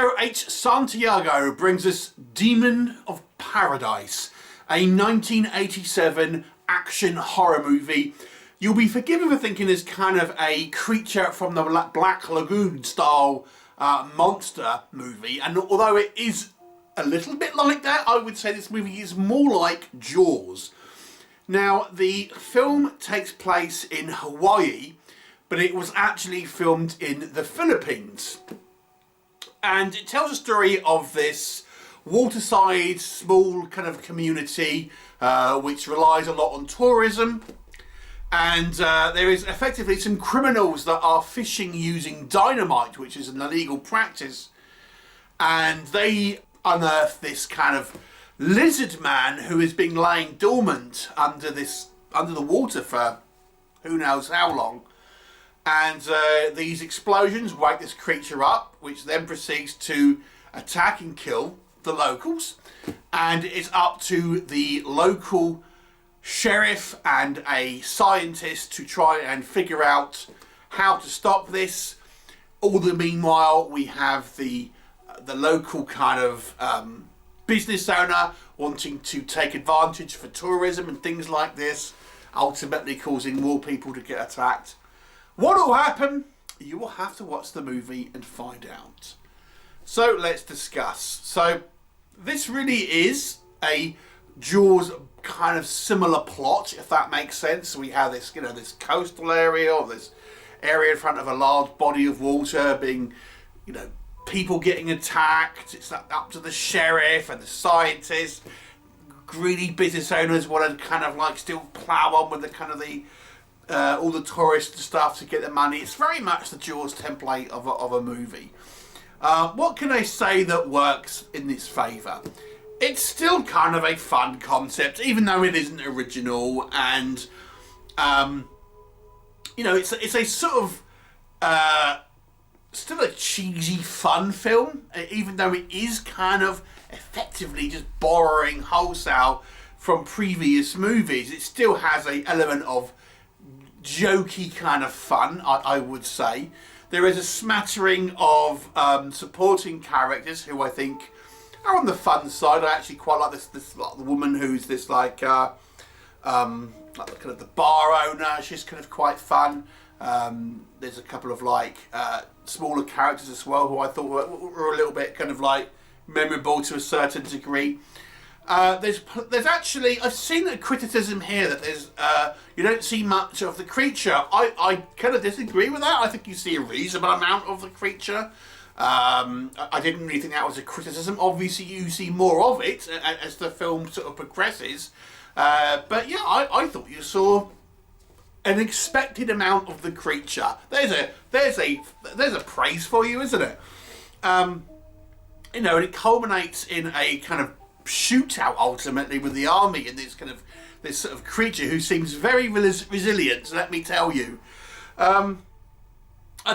Pedro H. Santiago brings us Demon of Paradise, a 1987 action horror movie. You'll be forgiven for thinking it's kind of a creature from the Black Lagoon style monster movie, and although it is a little bit like that, I would say this movie is more like Jaws. Now, the film takes place in Hawaii, but it was actually filmed in the Philippines. And it tells a story of this waterside, small kind of community which relies a lot on tourism. And there is effectively some criminals that are fishing using dynamite, which is an illegal practice. And they unearth this kind of Lizardman who has been laying dormant under the water for who knows how long. And these explosions wake this creature up, which then proceeds to attack and kill the locals. And it's up to the local sheriff and a scientist to try and figure out how to stop this. All the meanwhile, we have the local kind of business owner wanting to take advantage for tourism and things like this, ultimately causing more people to get attacked. What will happen? You will have to watch the movie and find out. So let's discuss. So this really is a Jaws kind of similar plot, if that makes sense. We have this, this coastal area, or this area in front of a large body of water being, people getting attacked. It's up to the sheriff and the scientists. Greedy business owners want to kind of like still plough on with the kind of all the tourist stuff to get the money. It's very much the Jaws template of a movie. What can I say that works in its favour? It's still kind of a fun concept, even though it isn't original, and it's a sort of still a cheesy fun film, even though it is kind of effectively just borrowing wholesale from previous movies. It still has an element of jokey kind of fun, I would say. There is a smattering of supporting characters who I think are on the fun side. I actually quite like this the woman who's this like kind of the bar owner. She's kind of quite fun. There's a couple of like smaller characters as well who I thought were a little bit kind of like memorable to a certain degree. There's actually, I've seen a criticism here that there's you don't see much of the creature. I kind of disagree with that. I think you see a reasonable amount of the creature. I didn't really think that was a criticism. Obviously you see more of it as the film sort of progresses. But yeah, I thought you saw an expected amount of the creature. There's a praise for you, isn't it? And it culminates in a kind of shootout ultimately with the army and this sort of creature who seems very resilient, let me tell you. I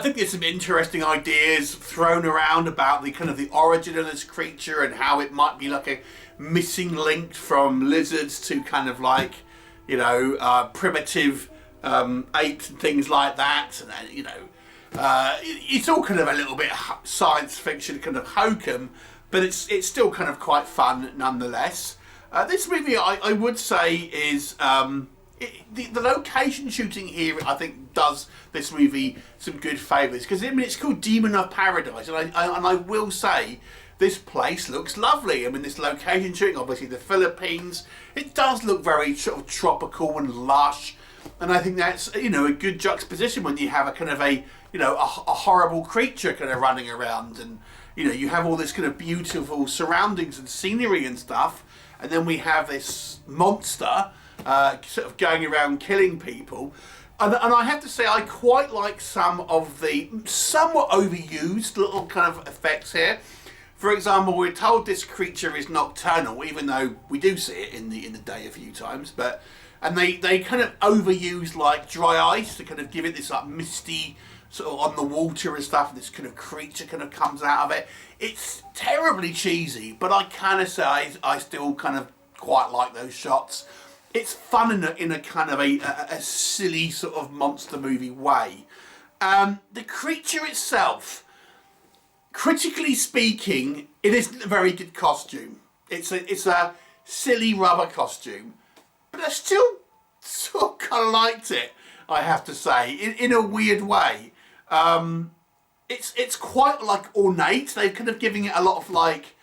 think there's some interesting ideas thrown around about the kind of the origin of this creature and how it might be like a missing link from lizards to kind of like primitive apes and things like that. And it's all kind of a little bit science fiction kind of hokum, but it's still kind of quite fun nonetheless. This movie, I would say, is the location shooting here, I think, does this movie some good favours, because it's called Demon of Paradise, and I will say this place looks lovely. I mean, this location shooting, obviously the Philippines, it does look very sort of tropical and lush, and I think that's a good juxtaposition when you have a kind of a horrible creature kind of running around, and you have all this kind of beautiful surroundings and scenery and stuff, and then we have this monster sort of going around killing people. And I have to say, I quite like some of the somewhat overused little kind of effects here. For example, we're told this creature is nocturnal, even though we do see it in the day a few times. And they kind of overuse like dry ice to kind of give it this like misty sort of on the water and stuff. And this kind of creature kind of comes out of it. It's terribly cheesy, but I kind of say I still kind of quite like those shots. It's fun in a kind of a silly sort of monster movie way. The creature itself critically speaking, it isn't a very good costume. It's a silly rubber costume, but I still sort of kind of liked it, I have to say, in a weird way. It's quite like ornate. They're kind of giving it a lot of like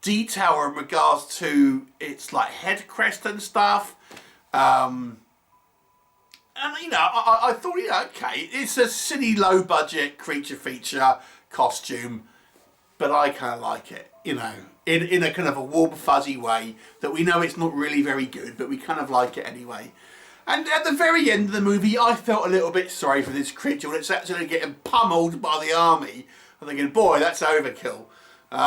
detail in regards to its like head crest and stuff. And you know, I thought, yeah, okay, it's a silly low budget creature feature costume, but I kind of like it, you know, in a kind of a warm fuzzy way that we know it's not really very good, but we kind of like it anyway. And at the very end of the movie, I felt a little bit sorry for this creature when it's actually getting pummeled by the army. I'm thinking, boy, that's overkill. And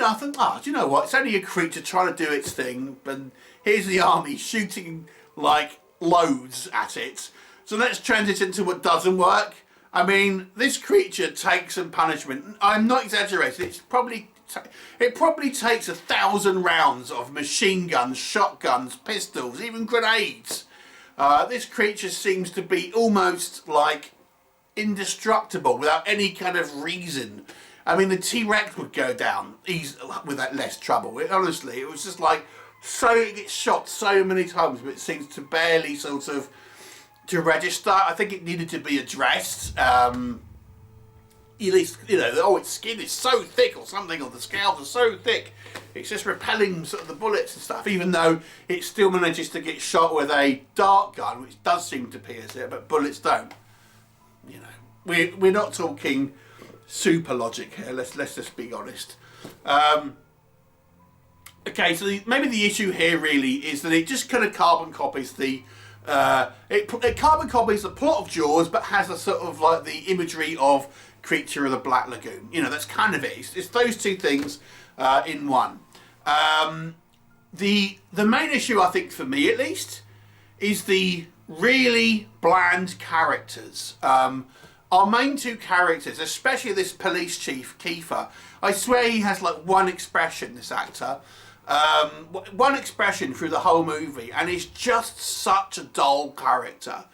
I think, do you know what? It's only a creature trying to do its thing, and here's the army shooting like loads at it. So let's transition to what doesn't work. I mean, this creature takes some punishment. I'm not exaggerating. It probably takes 1,000 rounds of machine guns, shotguns, pistols, even grenades. This creature seems to be almost like indestructible without any kind of reason. I mean, the T-Rex would go down with that less trouble. Honestly, it was just like, it gets shot so many times, but it seems to barely sort of to register. I think it needed to be addressed. At least, you know, its skin is so thick or something, or the scales are so thick, it's just repelling sort of the bullets and stuff, even though it still manages to get shot with a dart gun, which does seem to pierce it, but bullets don't. You know, we're not talking super logic here, let's just be honest. Okay, so maybe the issue here really is that it just kind of carbon copies the it carbon copies the plot of Jaws, but has a sort of like the imagery of Creature of the Black Lagoon. You know, that's kind of it. It's those two things in one. The main issue, I think, for me at least, is the really bland characters. Our main two characters, especially this police chief, Keefer, I swear he has like one expression, this actor. One expression through the whole movie, and he's just such a dull character.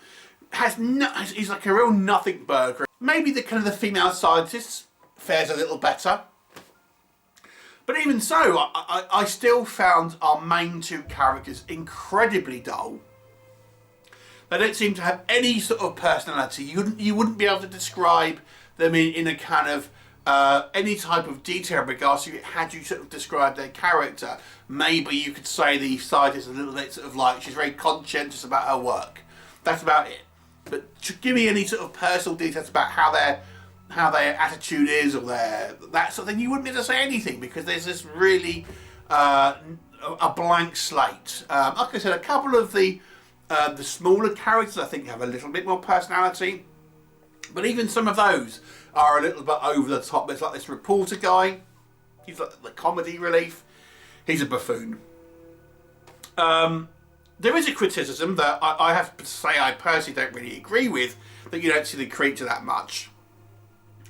He's like a real nothing burger. Maybe the kind of the female scientist fares a little better, but even so, I still found our main two characters incredibly dull. They don't seem to have any sort of personality. You wouldn't be able to describe them in a kind of any type of detail in regards to had you sort of describe their character. Maybe you could say the scientist is a little bit sort of like she's very conscientious about her work. That's about it. But give me any sort of personal details about how their attitude is or that sort of thing. You wouldn't be able to say anything because there's this really a blank slate. Like I said, a couple of the smaller characters I think have a little bit more personality, but even some of those are a little bit over the top. There's like this reporter guy. He's like the comedy relief. He's a buffoon. There is a criticism that I have to say I personally don't really agree with, that you don't see the creature that much.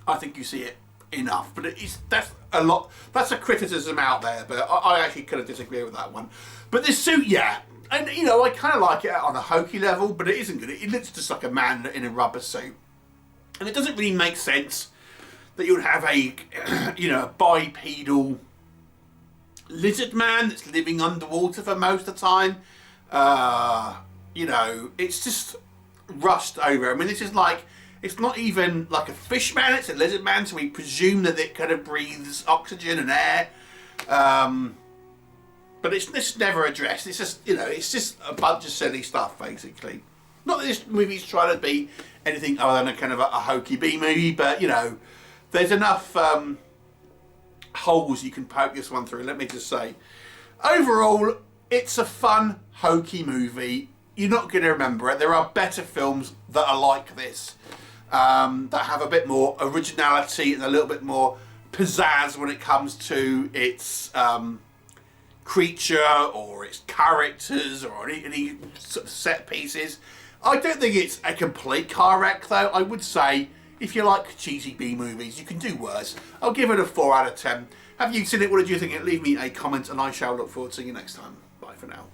I think you see it enough, but that's a criticism out there, but I actually kind of disagree with that one. But this suit, yeah, and you know, I kind of like it on a hokey level, but it isn't good. It looks just like a man in a rubber suit. And it doesn't really make sense that you would have a, you know, a bipedal lizard man that's living underwater for most of the time. You know, it's just rushed over. I mean, this is like, it's not even like a fish man, it's a lizard man, so we presume that it kind of breathes oxygen and air. But it's never addressed. It's just, you know, it's just a bunch of silly stuff, basically. Not that this movie's trying to be anything other than a kind of a hokey B-movie, but, you know, there's enough holes you can poke this one through, let me just say. Overall, it's a fun, hokey movie. You're not going to remember it. There are better films that are like this, that have a bit more originality and a little bit more pizzazz when it comes to its creature or its characters or any sort of set pieces. I don't think it's a complete car wreck though. I would say if you like cheesy B movies, you can do worse. I'll give it a 4 out of 10. Have you seen it? What did you think? Leave me a comment and I shall look forward to seeing you next time. Bye for now.